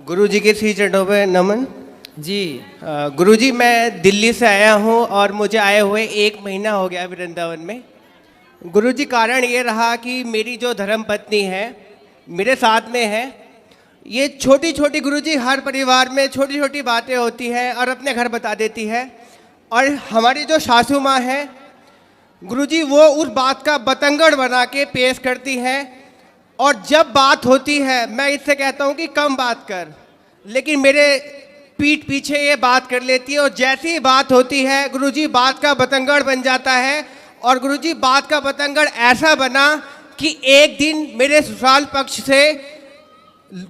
गुरुजी के श्री चरणों पे नमन। जी। गुरुजी, मैं दिल्ली से आया हूँ और मुझे आए हुए 1 महीना हो गया वृंदावन में। गुरुजी, कारण ये रहा कि मेरी जो धर्मपत्नी है मेरे साथ में है। ये छोटी छोटी गुरुजी हर परिवार में छोटी छोटी बातें होती हैं और अपने घर बता देती है। और हमारी जो सासू माँ है गुरुजी, वो उस बात का बतंगड़ बना के पेश करती है। और जब बात होती है मैं इससे कहता हूँ कि कम बात कर, लेकिन मेरे पीठ पीछे ये बात कर लेती है। और जैसी ही बात होती है गुरुजी, बात का बतंगड़ बन जाता है। और गुरुजी, बात का बतंगड़ ऐसा बना कि एक दिन मेरे ससुराल पक्ष से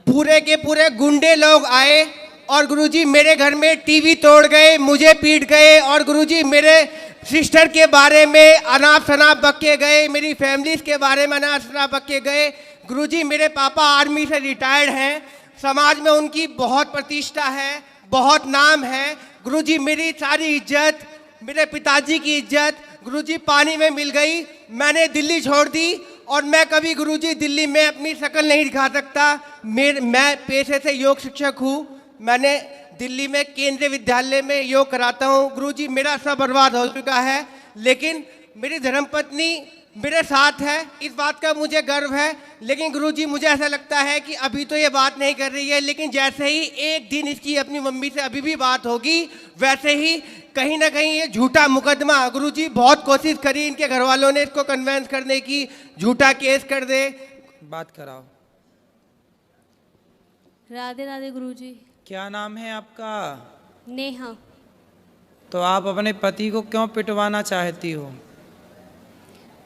पूरे के पूरे गुंडे लोग आए और गुरुजी मेरे घर में टीवी तोड़ गए, मुझे पीट गए। और गुरुजी मेरे सिस्टर के बारे में अनाप शनाप बक्के गए, मेरी फैमिलीज के बारे में अनाप शनाप बक्के गए। गुरुजी, मेरे पापा आर्मी से रिटायर्ड हैं, समाज में उनकी बहुत प्रतिष्ठा है, बहुत नाम है। गुरुजी, मेरी सारी इज्जत, मेरे पिताजी की इज्जत गुरुजी पानी में मिल गई। मैंने दिल्ली छोड़ दी और मैं कभी गुरुजी दिल्ली में अपनी शक्ल नहीं दिखा सकता। मैं पेशे से योग शिक्षक हूँ। मैंने दिल्ली में केंद्रीय विद्यालय में योग कराता हूँ। गुरुजी, मेरा सब बर्बाद हो चुका है, लेकिन मेरी धर्मपत्नी मेरे साथ है, इस बात का मुझे गर्व है। लेकिन गुरुजी, मुझे ऐसा लगता है कि अभी तो ये बात नहीं कर रही है, लेकिन जैसे ही एक दिन इसकी अपनी मम्मी से अभी भी बात होगी, वैसे ही कहीं ना कहीं ये झूठा मुकदमा, गुरुजी बहुत कोशिश करी इनके घर वालों ने इसको कन्वेंस करने की, झूठा केस कर दे। बात कराओ। राधे राधे गुरुजी। क्या नाम है आपका? नेहा। तो आप अपने पति को क्यों पिटवाना चाहती हो?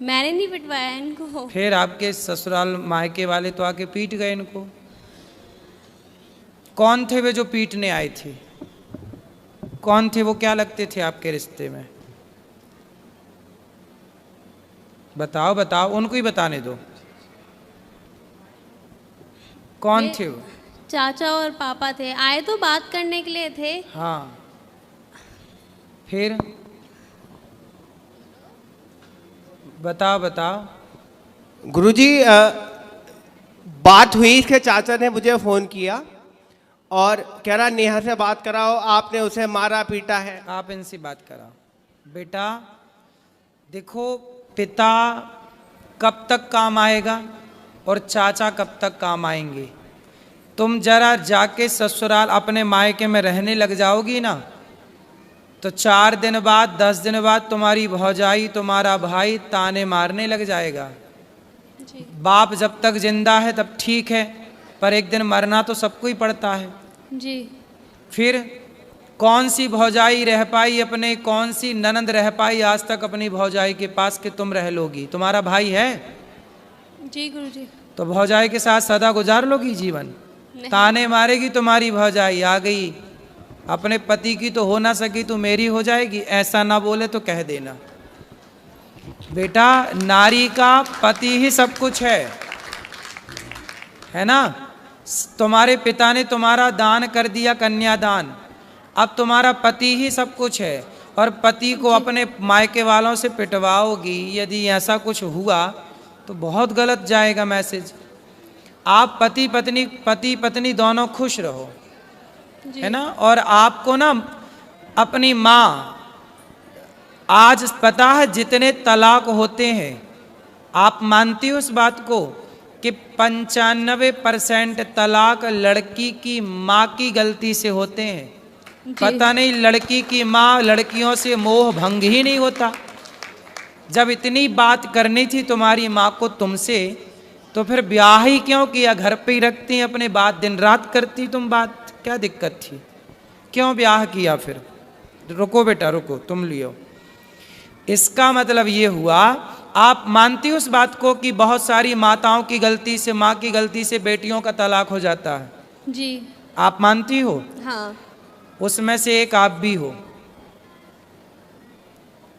मैंने नहीं पिटवाया इनको। फिर आपके ससुराल मायके वाले तो आके पीट गए इनको। कौन थे वे जो पीटने आए थे? कौन थे वो? क्या लगते थे आपके रिश्ते में? बताओ बताओ, उनको ही बताने दो। कौन थे वो? चाचा और पापा थे, आए तो बात करने के लिए थे। हाँ, फिर बताओ बताओ। गुरुजी, बात हुई, इसके चाचा ने मुझे फ़ोन किया और कह रहा नेहा से बात कराओ, आपने उसे मारा पीटा है। आप इनसे बात कराओ। बेटा देखो, पिता कब तक काम आएगा और चाचा कब तक काम आएंगे। तुम जरा जाके ससुराल अपने मायके में रहने लग जाओगी ना, तो 4 दिन बाद 10 दिन बाद तुम्हारी भौजाई, तुम्हारा भाई ताने मारने लग जाएगा। जी। बाप जब तक जिंदा है तब ठीक है, पर एक दिन मरना तो सबको ही पड़ता है। जी। फिर कौन सी भौजाई रह पाई अपने, कौन सी ननंद रह पाई आज तक अपनी भौजाई के पास कि तुम रह लोगी? तुम्हारा भाई है? जी गुरुजी। तो भौजाई के साथ सदा गुजार लोगी जीवन? ताने मारेगी तुम्हारी भौजाई, आ गई अपने पति की तो हो ना सकी तो मेरी हो जाएगी, ऐसा ना बोले तो कह देना। बेटा, नारी का पति ही सब कुछ है ना। तुम्हारे पिता ने तुम्हारा दान कर दिया, कन्यादान, अब तुम्हारा पति ही सब कुछ है। और पति को अपने मायके वालों से पिटवाओगी, यदि ऐसा कुछ हुआ तो बहुत गलत जाएगा मैसेज। आप पति पत्नी दोनों खुश रहो, है ना। और आपको ना अपनी माँ, आज पता है जितने तलाक होते हैं, आप मानती हो इस बात को कि 95% तलाक लड़की की माँ की गलती से होते हैं। पता नहीं लड़की की माँ, लड़कियों से मोह भंग ही नहीं होता। जब इतनी बात करनी थी तुम्हारी माँ को तुमसे, तो फिर ब्याह ही क्यों किया? घर पे ही रखती अपने बात, दिन रात करती तुम बात, क्या दिक्कत थी? क्यों ब्याह किया फिर? रुको बेटा रुको, तुम लियो। इसका मतलब ये हुआ, आप मानती हो उस बात को कि बहुत सारी माताओं की गलती से, माँ की गलती से बेटियों का तलाक हो जाता है? जी। आप मानती हो? हाँ। उसमें से एक आप भी हो।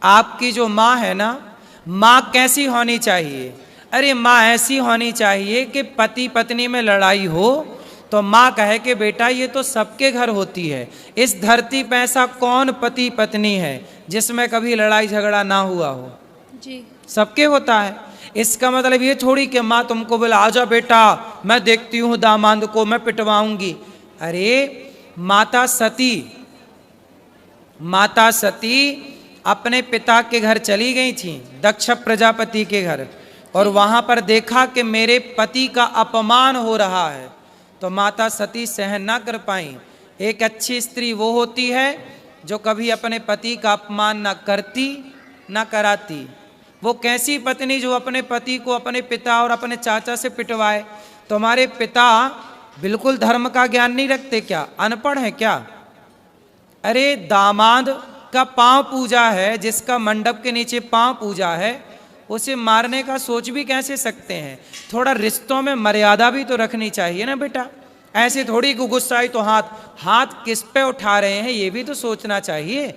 आपकी जो माँ है ना, माँ कैसी होनी चाहिए? अरे माँ ऐसी होनी चाहिए कि पति पत्नी में लड़ाई हो तो माँ कहे कि बेटा ये तो सबके घर होती है, इस धरती पे ऐसा कौन पति पत्नी है जिसमें कभी लड़ाई झगड़ा ना हुआ हो? जी। सबके होता है। इसका मतलब ये थोड़ी कि माँ तुमको बोला आजा बेटा मैं देखती हूँ दामाद को मैं पिटवाऊंगी। अरे माता सती अपने पिता के घर चली गई थी, दक्ष प्रजापति के घर, और वहां पर देखा कि मेरे पति का अपमान हो रहा है, तो माता सती सहन ना कर पाई। एक अच्छी स्त्री वो होती है जो कभी अपने पति का अपमान ना करती ना कराती। वो कैसी पत्नी जो अपने पति को अपने पिता और अपने चाचा से पिटवाए। तुम्हारे पिता बिल्कुल धर्म का ज्ञान नहीं रखते क्या? अनपढ़ है क्या? अरे दामाद का पांव पूजा है, जिसका मंडप के नीचे पांव पूजा है, उसे मारने का सोच भी कैसे सकते हैं? थोड़ा रिश्तों में मर्यादा भी तो रखनी चाहिए ना बेटा। ऐसे थोड़ी गुस्साई तो हाथ किस पे उठा रहे हैं ये भी तो सोचना चाहिए।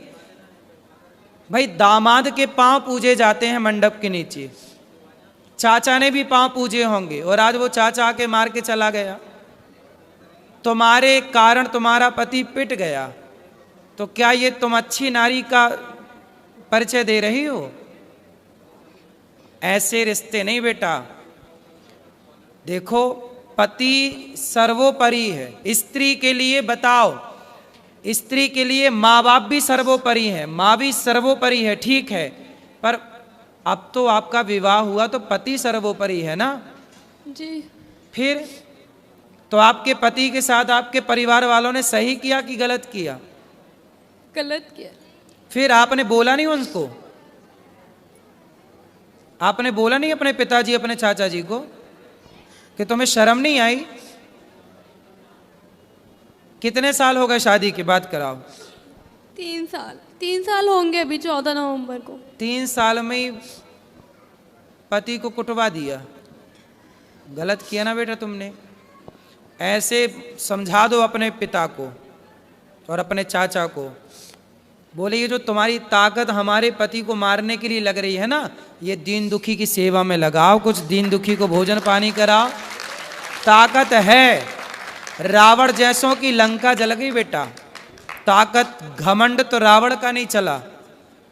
भाई दामाद के पांव पूजे जाते हैं मंडप के नीचे, चाचा ने भी पांव पूजे होंगे, और आज वो चाचा आके मार के चला गया, तुम्हारे कारण तुम्हारा पति पिट गया, तो क्या ये तुम अच्छी नारी का परिचय दे रही हो? ऐसे रिश्ते नहीं बेटा। देखो पति सर्वोपरि है। स्त्री के लिए बताओ, स्त्री के लिए माँ बाप भी सर्वोपरि है, माँ भी सर्वोपरि है, ठीक है, पर अब तो आपका विवाह हुआ तो पति सर्वोपरि है ना जी। फिर तो आपके पति के साथ आपके परिवार वालों ने सही किया कि गलत किया? गलत किया। फिर आपने बोला नहीं उनको? आपने बोला नहीं अपने पिताजी अपने चाचा जी को कि तुम्हें शर्म नहीं आई? कितने साल हो गए शादी की बात कराओ? 3 साल होंगे अभी 14 नवंबर को। 3 साल में ही पति को कुटवा दिया। गलत किया ना बेटा तुमने। ऐसे समझा दो अपने पिता को और अपने चाचा को, बोले ये जो तुम्हारी ताकत हमारे पति को मारने के लिए लग रही है ना, ये दीन दुखी की सेवा में लगाओ, कुछ दीन दुखी को भोजन पानी कराओ। ताकत है। रावण जैसों की लंका जल गई बेटा। ताकत घमंड तो रावण का नहीं चला।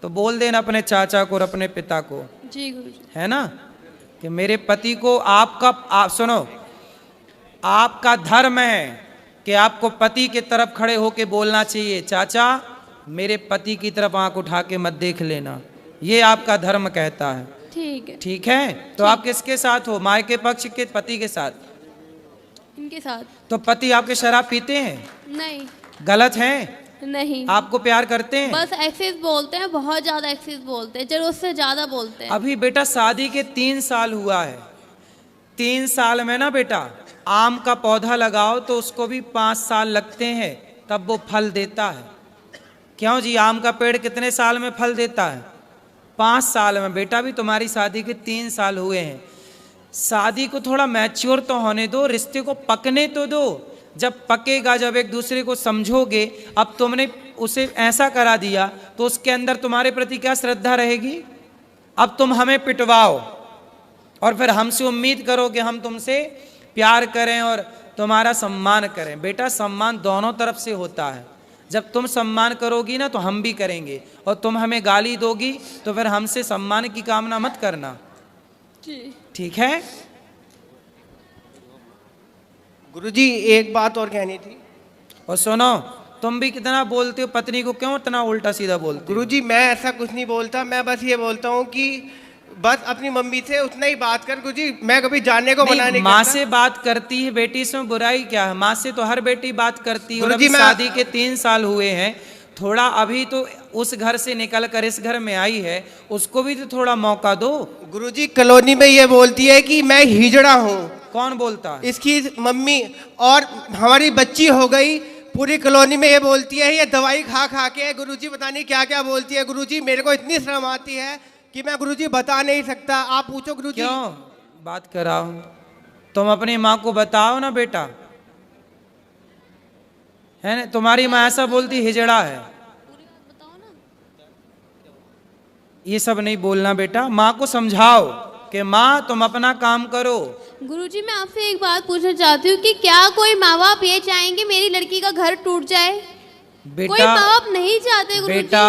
तो बोल देना अपने चाचा को और अपने पिता को, जी गुरुजी, है ना, कि मेरे पति को आप सुनो, आपका धर्म है कि आपको पति के तरफ खड़े होके बोलना चाहिए, चाचा मेरे पति की तरफ आंख उठा के मत देख लेना, ये आपका धर्म कहता है। ठीक है। ठीक है। तो आप किसके साथ हो? मायके पक्ष के पति के साथ? इनके साथ। तो पति आपके शराब पीते हैं? नहीं। गलत है? नहीं। आपको प्यार करते हैं? बस एक्सेस बोलते हैं, बहुत ज्यादा एक्सेस बोलते हैं, जरूरत से ज्यादा बोलते हैं। अभी बेटा शादी के 3 साल हुआ है। 3 साल में ना बेटा, आम का पौधा लगाओ तो उसको भी 5 साल लगते हैं, तब वो फल देता है। क्यों जी? आम का पेड़ कितने साल में फल देता है? 5 साल में। बेटा भी तुम्हारी शादी के 3 साल हुए हैं। शादी को थोड़ा मैच्योर तो होने दो, रिश्ते को पकने तो दो। जब पकेगा, जब एक दूसरे को समझोगे, अब तुमने उसे ऐसा करा दिया तो उसके अंदर तुम्हारे प्रति क्या श्रद्धा रहेगी? अब तुम हमें पिटवाओ और फिर हमसे उम्मीद करो कि हम तुमसे प्यार करें और तुम्हारा सम्मान करें। बेटा सम्मान दोनों तरफ से होता है। जब तुम सम्मान करोगी ना तो हम भी करेंगे, और तुम हमें गाली दोगी तो फिर हमसे सम्मान की कामना मत करना। जी। ठीक है? गुरुजी एक बात और कहनी थी। और सुनो, तुम भी कितना बोलते हो, पत्नी को क्यों इतना उल्टा सीधा बोलते हो? गुरुजी मैं ऐसा कुछ नहीं बोलता, मैं बस ये बोलता हूँ कि बस अपनी मम्मी से उतना ही बात कर गुरुजी, मैं कभी जानने को मना नहीं माँ करता। से बात करती है बेटी, इसमें बुराई क्या है? माँ से तो हर बेटी बात करती है। और गुरुजी अभी मैं शादी के 3 साल हुए हैं, थोड़ा अभी तो उस घर से निकल कर इस घर में आई है, उसको भी तो थोड़ा मौका दो। गुरुजी कॉलोनी में ये बोलती है कि मैं हिजड़ा हूँ। कौन बोलता है? इसकी मम्मी, और हमारी बच्ची हो गई, पूरी कॉलोनी में ये बोलती है ये दवाई खा खा के। गुरुजी पता नहीं क्या क्या बोलती है। गुरुजी मेरे को इतनी शर्म आती है कि मैं गुरुजी बता नहीं सकता, आप पूछो गुरुजी। क्यों बात कराओ? तुम अपनी माँ को बताओ ना बेटा, है ना? तुम्हारी माँ ऐसा बोलती हिजड़ा है, ये सब नहीं बोलना बेटा। माँ को समझाओ कि माँ तुम अपना काम करो। गुरुजी मैं आपसे एक बात पूछना चाहती हूँ कि क्या कोई माँ बाप ये चाहेंगे मेरी लड़की का घर टूट जाए? बेटा, कोई माँ बाप नहीं चाहते गुरुजी। बेटा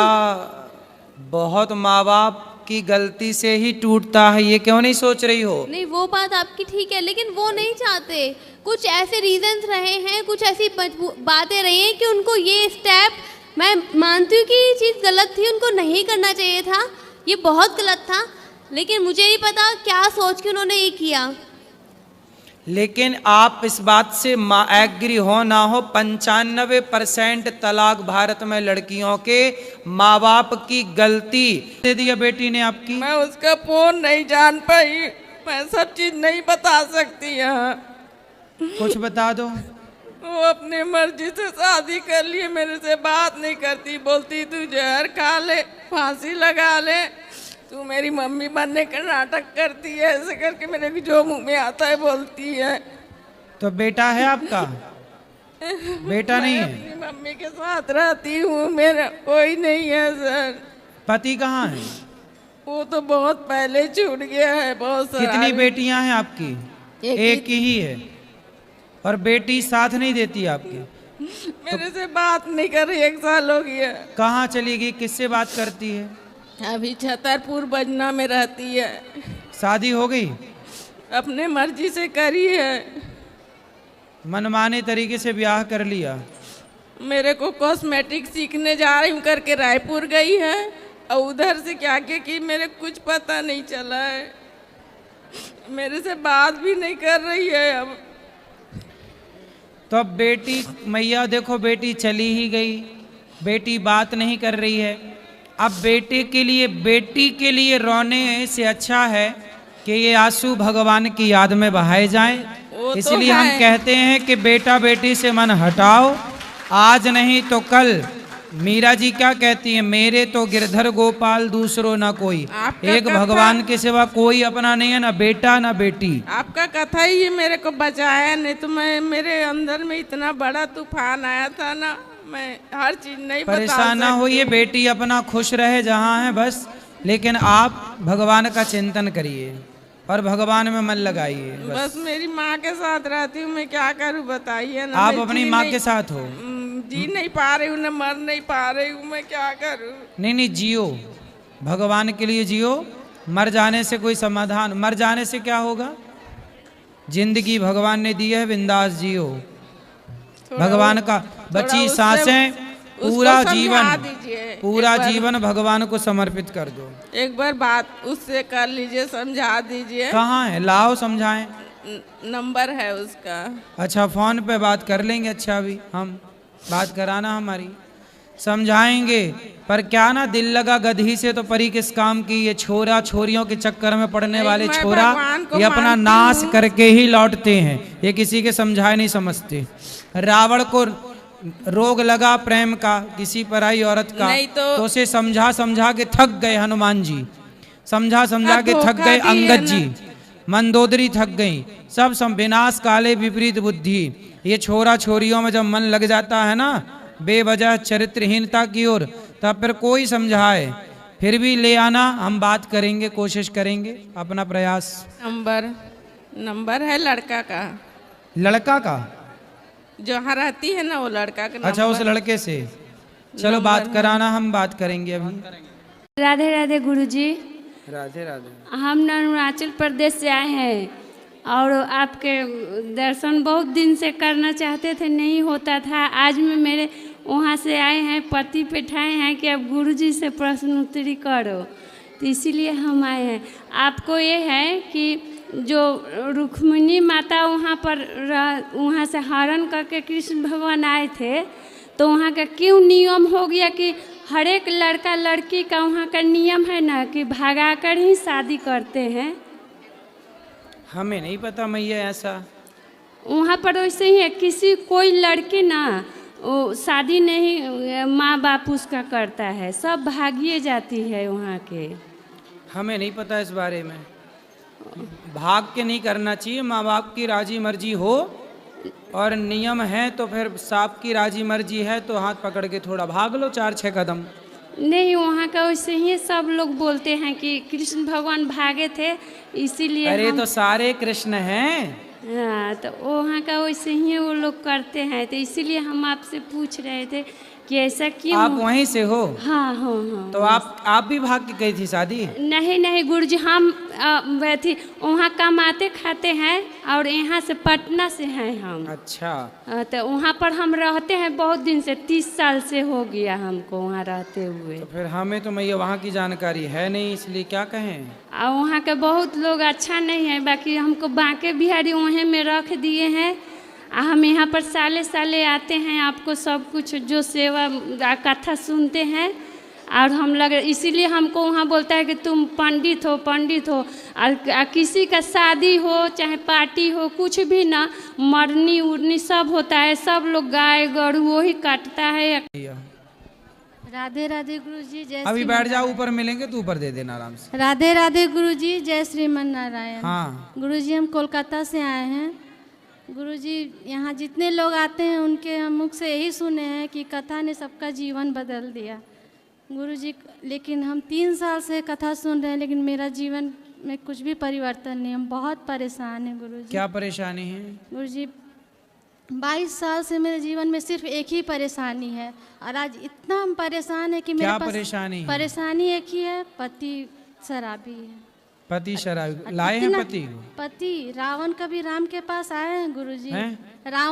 बहुत माँ बाप की गलती से ही टूटता है, ये क्यों नहीं सोच रही हो? नहीं, वो बात आपकी ठीक है, लेकिन वो नहीं चाहते। कुछ ऐसे रीजंस रहे हैं, कुछ ऐसी बातें रही हैं कि उनको ये स्टेप, मैं मानती हूँ कि ये चीज़ गलत थी, उनको नहीं करना चाहिए था, ये बहुत गलत था, लेकिन मुझे नहीं पता क्या सोच के उन्होंने ये किया। लेकिन आप इस बात से एग्री हो ना हो, 95% तलाक भारत में लड़कियों के माँ बाप की गलती दे दिया बेटी ने आपकी। मैं उसका फोन नहीं जान पाई, मैं सब चीज नहीं बता सकती यहाँ। कुछ बता दो। वो अपनी मर्जी से शादी कर लिए, मेरे से बात नहीं करती, बोलती तू जहर खा ले, फांसी लगा ले, तू मेरी मम्मी बनने का नाटक करती है, ऐसे करके मेरे को जो मुंह में आता है बोलती है। तो बेटा है आपका? बेटा नहीं मैं है? अपनी मम्मी के साथ रहती हूँ, मेरा कोई नहीं है सर। पति कहाँ है? वो तो बहुत पहले छूट गया है। बहुत सारा। कितनी बेटियां हैं आपकी? एक ही है। और बेटी साथ नहीं देती आपकी? मेरे से बात नहीं कर रही, 1 साल हो गया। कहाँ चली गई? किससे बात करती है? अभी छतरपुर बजना में रहती है। शादी हो गई? अपने मर्जी से करी है। मनमाने तरीके से ब्याह कर लिया? मेरे को कॉस्मेटिक सीखने जा रही हूँ करके रायपुर गई है, और उधर से क्या क्या की मेरे कुछ पता नहीं चला है। मेरे से बात भी नहीं कर रही है अब। तो अब बेटी, मैया देखो बेटी चली ही गई, बेटी बात नहीं कर रही है। अब बेटी के लिए रोने से अच्छा है कि ये आंसू भगवान की याद में बहाए जाएं। इसलिए हम कहते हैं कि बेटा बेटी से मन हटाओ, आज नहीं तो कल। मीरा जी क्या कहती है? मेरे तो गिरधर गोपाल दूसरो ना कोई, एक भगवान के सिवा कोई अपना नहीं है, ना बेटा ना बेटी। आपका कथा ही ये मेरे को बचाया, नहीं तो मैं, मेरे अंदर में इतना बड़ा तूफान आया था ना, मैं हर चीज नहीं बता सकती। परेशान ना होइए, बेटी अपना खुश रहे जहाँ है बस, लेकिन आप भगवान का चिंतन करिए और भगवान में मन लगाइए बस मेरी माँ के साथ रहती हूँ, मैं क्या करूँ बताइए ना। आप अपनी माँ के साथ हो? जी नहीं पा रही हूँ, न मर नहीं पा रही हूँ, मैं क्या करूँ। नहीं जियो, भगवान के लिए जियो। मर जाने से कोई समाधान, मर जाने से क्या होगा? जिंदगी भगवान ने दी है, बिंदास जियो। भगवान का बची सांसें, पूरा जीवन भगवान को समर्पित कर दो। एक बार बात उससे कर लीजिए, समझा दीजिए। कहाँ है? लाओ समझाएं। नंबर है उसका। अच्छा, फोन पे बात कर लेंगे। अच्छा, अभी हम बात कराना हमारी, समझाएंगे। पर क्या ना, दिल लगा गधी से तो परी किस काम की। ये छोरा छोरियों के चक्कर में पड़ने वाले छोरा ये अपना नाश करके ही लौटते हैं, ये किसी के समझाए नहीं समझते। रावण को रोग लगा प्रेम का किसी पराई औरत का, तो उसे समझा समझा के थक गए हनुमान जी, समझा समझा के थक गए अंगद जी, मंदोदरी थक गई, सब विनाश काले विपरीत बुद्धि। ये छोरा छोरियों में जब मन लग जाता है ना बेवजह चरित्रहीनता की ओर, तब फिर कोई समझाए फिर भी ले आना, हम बात करेंगे, कोशिश करेंगे, अपना प्रयास। नंबर है लड़का का। लड़का का? जहाँ रहती है ना वो लड़का का। अच्छा, उस लड़के से चलो बात कराना, हम बात करेंगे अभी। राधे राधे गुरुजी। राधे राधे। हम अरुणाचल प्रदेश से आए हैं और आपके दर्शन बहुत दिन से करना चाहते थे, नहीं होता था। आज मैं मेरे वहाँ से आए हैं, पति बैठाए हैं कि अब गुरुजी से प्रश्न उत्तरी करो, तो इसीलिए हम आए हैं। आपको ये है कि जो रुक्मिणी माता वहाँ से हरण करके कृष्ण भगवान आए थे, तो वहाँ का क्यों नियम हो गया कि हर एक लड़का लड़की का वहाँ का नियम है ना कि भागा कर ही शादी करते हैं? हमें नहीं पता मैया, ऐसा वहाँ पर वैसे ही है, किसी कोई लड़की ना वो शादी नहीं माँ बाप उसका करता है, सब भागिए जाती है वहाँ के। हमें नहीं पता इस बारे में। भाग के नहीं करना चाहिए, माँ बाप की राजी मर्जी हो और नियम है तो फिर सांप की राजी मर्जी है तो हाथ पकड़ के थोड़ा भाग लो 4-6 कदम। नहीं, वहाँ का वैसे ही सब लोग बोलते हैं कि कृष्ण भगवान भागे थे, इसीलिए। अरे तो सारे कृष्ण हैं। हाँ, तो वहाँ का वैसे ही वो लोग करते हैं, तो इसीलिए हम आपसे पूछ रहे थे कि ऐसा क्यों। आप वहीं से हो? हाँ हाँ हाँ। तो आप भी भाग के गई थी शादी? नहीं नहीं गुरुजी, हम वह थी वहाँ कमाते खाते हैं और यहाँ से पटना से हैं हम। अच्छा। तो वहाँ पर हम रहते हैं बहुत दिन से, 30 साल से हो गया हमको वहाँ रहते हुए। तो फिर हमें तो मैया वहाँ की जानकारी है नहीं, इसलिए क्या कहें। और वहाँ के बहुत लोग अच्छा नहीं है, बाकी हमको बांके बिहारी वहीं में रख दिए हैं। हम यहाँ पर साले साले आते हैं, आपको सब कुछ जो सेवा कथा सुनते हैं। और हम लग इसीलिए हमको वहाँ बोलता है कि तुम पंडित हो पंडित हो। और किसी का शादी हो चाहे पार्टी हो कुछ भी ना, मरनी उड़नी सब होता है, सब लोग गाय गरू वही काटता है। राधे राधे गुरुजी, जय अभी श्री बैठ जाओ, ऊपर मिलेंगे तो ऊपर दे देना आराम से। राधे राधे गुरुजी, जय श्रीमन नारायण। हाँ गुरुजी हम कोलकाता से आए हैं। गुरुजी यहाँ जितने लोग आते हैं उनके हम मुख से यही सुने हैं कि कथा ने सबका जीवन बदल दिया। गुरुजी लेकिन हम 3 साल से कथा सुन रहे हैं, लेकिन मेरा जीवन में कुछ भी परिवर्तन नहीं, हम बहुत परेशान हैं गुरुजी। क्या परेशानी है? गुरुजी 22 साल से मेरे जीवन में सिर्फ एक ही परेशानी है, और आज इतना हम परेशान है कि मेरे क्या पास परेशानी है? परेशानी एक ही है, पति शराबी है। पति शराबी? लाए हैं इतना- पति को? पति रावण कभी राम के पास आए हैं गुरुजी। हैं? राम